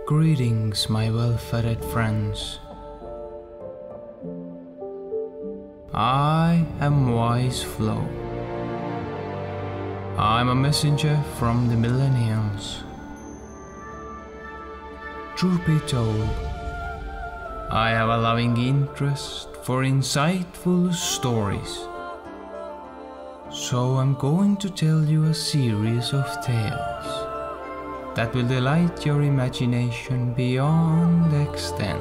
Greetings, my well-fed friends. I am Wise Flow. I'm a messenger from the millennials. Truth be told, I have a loving interest for insightful stories. So I'm going to tell you a series of tales that will delight your imagination beyond extent.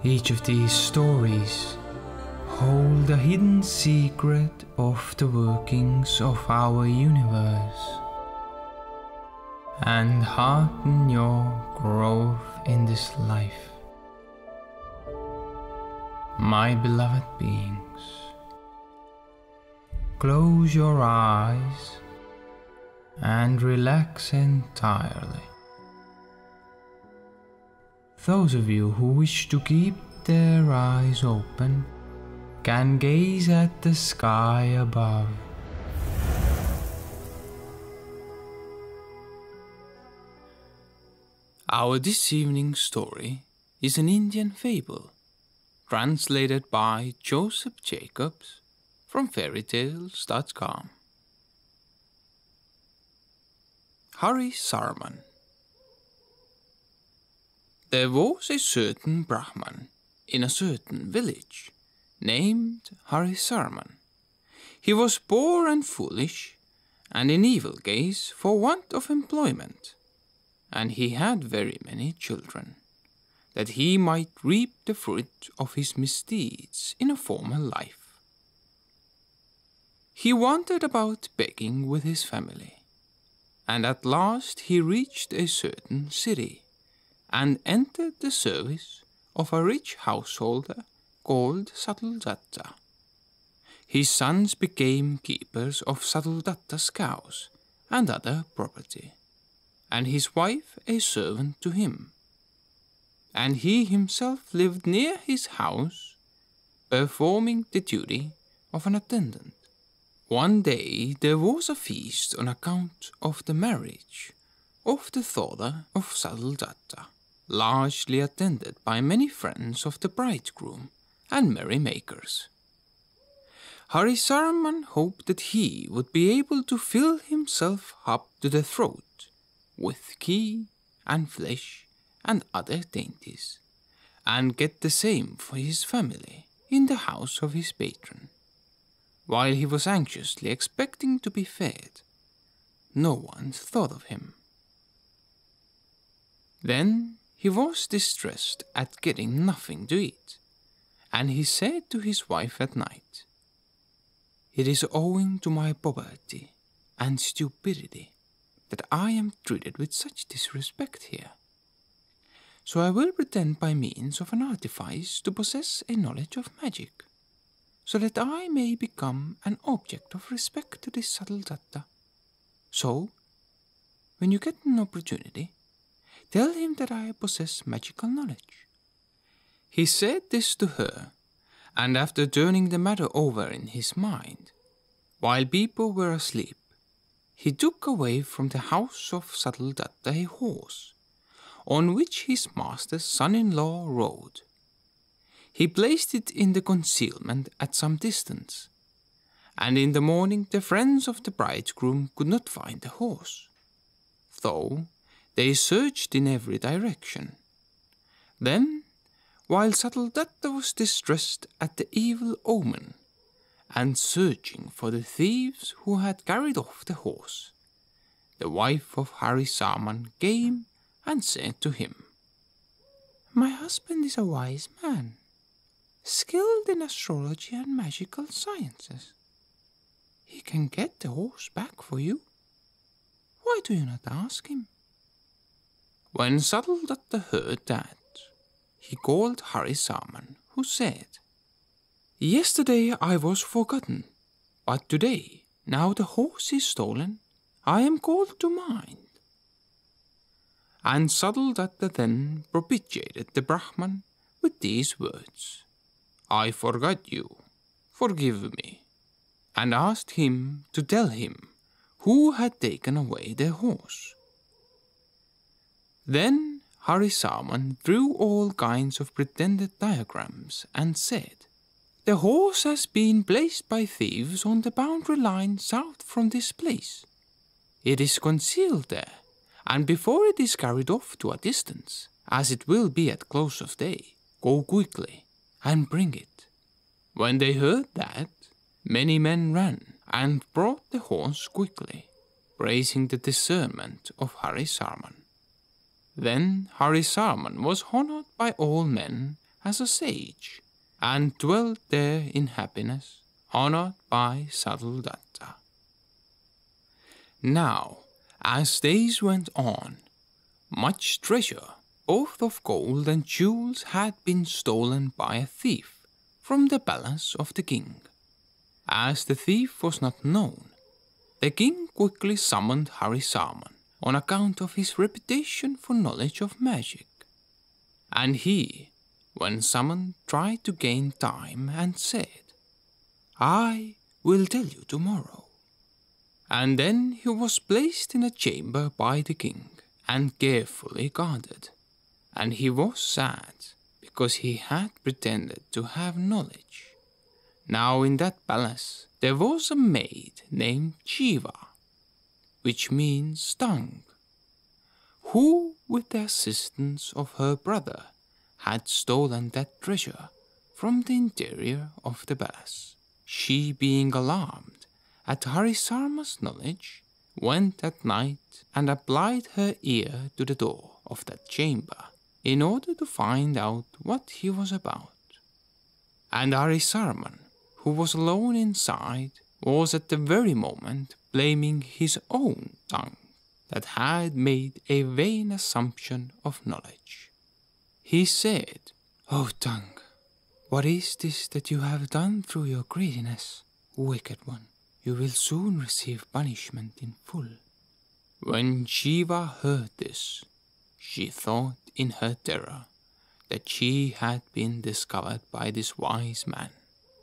Each of these stories hold a hidden secret of the workings of our universe and hearten your growth in this life. My beloved beings, close your eyes and relax entirely. Those of you who wish to keep their eyes open can gaze at the sky above. Our this evening's story is an Indian fable, translated by Joseph Jacobs from fairytales.com. Harisarman. There was a certain Brahman in a certain village named Harisarman. He was poor and foolish, and in evil case for want of employment, and he had very many children, that he might reap the fruit of his misdeeds in a former life. He wandered about begging with his family, and at last he reached a certain city, and entered the service of a rich householder called Saddledatta. His sons became keepers of Saddledatta's cows and other property, and his wife a servant to him. And he himself lived near his house, performing the duty of an attendant. One day there was a feast on account of the marriage of the daughter of Saddledatta, largely attended by many friends of the bridegroom and merrymakers. Harisarman hoped that he would be able to fill himself up to the throat with ghee and flesh and other dainties, and get the same for his family in the house of his patron. While he was anxiously expecting to be fed, no one thought of him. Then he was distressed at getting nothing to eat, and he said to his wife at night, "It is owing to my poverty and stupidity that I am treated with such disrespect here. So I will pretend by means of an artifice to possess a knowledge of magic, so that I may become an object of respect to this Saddledatta. So, when you get an opportunity, tell him that I possess magical knowledge." He said this to her, and after turning the matter over in his mind, while people were asleep, he took away from the house of Saddledatta a horse, on which his master's son-in-law rode. He placed it in the concealment at some distance, and in the morning the friends of the bridegroom could not find the horse, though they searched in every direction. Then, while Saddledatta was distressed at the evil omen, and searching for the thieves who had carried off the horse, the wife of Harisarman came and said to him, "My husband is a wise man, skilled in astrology and magical sciences. He can get the horse back for you. Why do you not ask him?" When Saddledatta heard that, he called Harisarman, who said, "Yesterday I was forgotten, but today, now the horse is stolen, I am called to mind." And Saddledatta then propitiated the Brahman with these words, "I forgot you, forgive me," and asked him to tell him who had taken away the horse. Then Harisarman drew all kinds of pretended diagrams and said, "The horse has been placed by thieves on the boundary line south from this place. It is concealed there, and before it is carried off to a distance, as it will be at close of day, go quickly and bring it." When they heard that, many men ran and brought the horse quickly, praising the discernment of Harisarman. Then Harisarman was honored by all men as a sage, and dwelt there in happiness, honored by Saddle-Datta. Now, as days went on, much treasure, both of gold and jewels, had been stolen by a thief from the palace of the king. As the thief was not known, the king quickly summoned Harisarman on account of his reputation for knowledge of magic. And he, when summoned, tried to gain time and said, "I will tell you tomorrow." And then he was placed in a chamber by the king and carefully guarded. And he was sad because he had pretended to have knowledge. Now in that palace there was a maid named Jiva, which means tongue, who, with the assistance of her brother, had stolen that treasure from the interior of the palace. She, being alarmed at Harisarman's knowledge, went at night and applied her ear to the door of that chamber in order to find out what he was about. And Harisarman, who was alone inside, was at the very moment blaming his own tongue that had made a vain assumption of knowledge. He said, "O tongue, what is this that you have done through your greediness, wicked one? You will soon receive punishment in full." When Jiva heard this, she thought in her terror that she had been discovered by this wise man,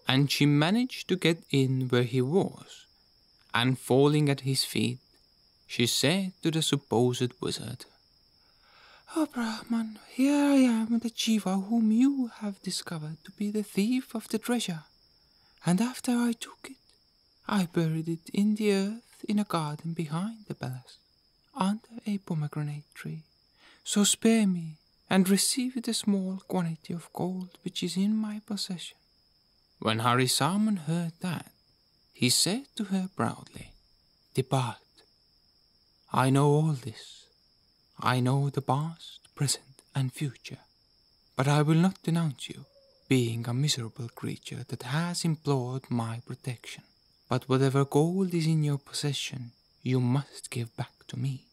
and she managed to get in where he was, and falling at his feet, she said to the supposed wizard, "O Brahman, here I am, the Jiva whom you have discovered to be the thief of the treasure, and after I took it, I buried it in the earth in a garden behind the palace, under a pomegranate tree. So spare me, and receive the small quantity of gold which is in my possession." When Harisarman heard that, he said to her proudly, "Depart. I know all this. I know the past, present, and future. But I will not denounce you, being a miserable creature that has implored my protection. But whatever gold is in your possession, you must give back to me."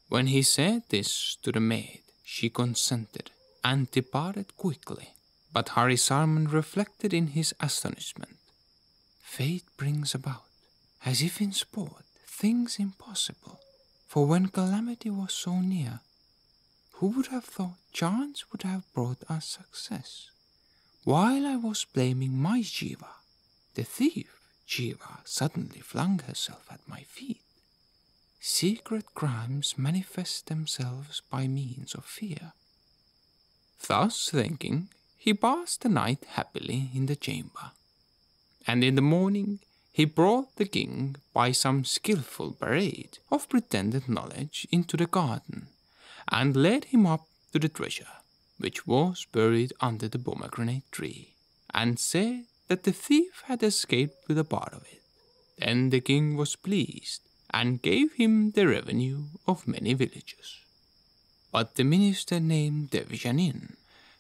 When he said this to the maid, she consented and departed quickly. But Harisarman reflected in his astonishment. Fate brings about, as if in sport, things impossible. For when calamity was so near, who would have thought chance would have brought us success? While I was blaming my Jiva, the thief Jiva suddenly flung herself at my feet. Secret crimes manifest themselves by means of fear. Thus thinking, he passed the night happily in the chamber. And in the morning he brought the king, by some skilful parade of pretended knowledge, into the garden, and led him up to the treasure, which was buried under the pomegranate tree, and said that the thief had escaped with a part of it. Then the king was pleased, and gave him the revenue of many villages. But the minister named Devjanin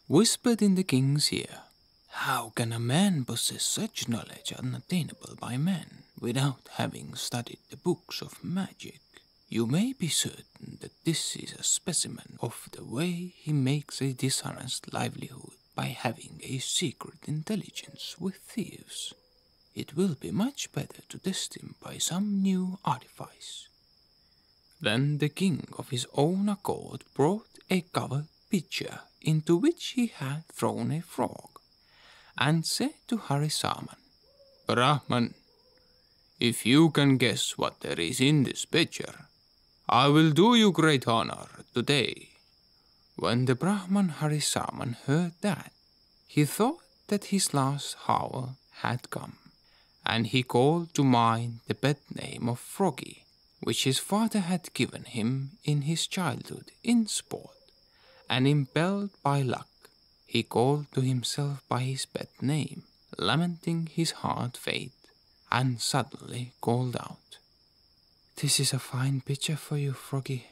whispered in the king's ear, "How can a man possess such knowledge unattainable by men without having studied the books of magic? You may be certain that this is a specimen of the way he makes a dishonest livelihood by having a secret intelligence with thieves. It will be much better to test him by some new artifice." Then the king of his own accord brought a covered pitcher into which he had thrown a frog, and said to Harisarman, "Brahman, if you can guess what there is in this pitcher, I will do you great honor today." When the Brahman Harisarman heard that, he thought that his last hour had come, and he called to mind the pet name of Froggy, which his father had given him in his childhood in sport, and impelled by luck, he called to himself by his pet name, lamenting his hard fate, and suddenly called out, "This is a fine picture for you, Froggy.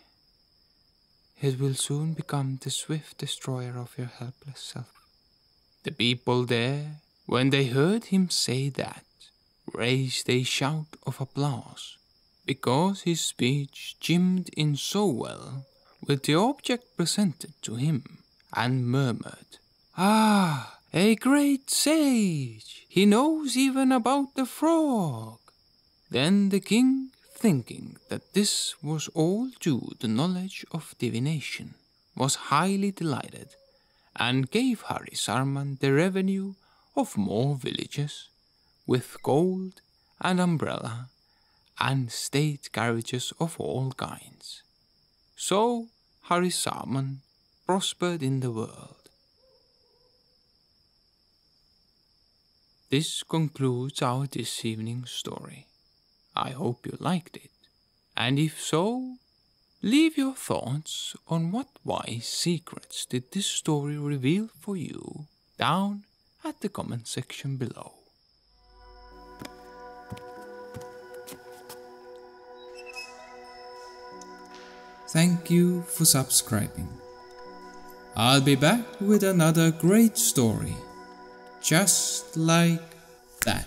It will soon become the swift destroyer of your helpless self." The people there, when they heard him say that, raised a shout of applause, because his speech chimed in so well with the object presented to him, and murmured, "Ah, a great sage! He knows even about the frog." Then the king, thinking that this was all due to knowledge of divination, was highly delighted, and gave Harisarman the revenue of more villages, with gold and umbrella, and state carriages of all kinds. So Harisarman prospered in the world. This concludes our this evening's story. I hope you liked it, and if so, leave your thoughts on what wise secrets did this story reveal for you down at the comment section below. Thank you for subscribing. I'll be back with another great story, just like that.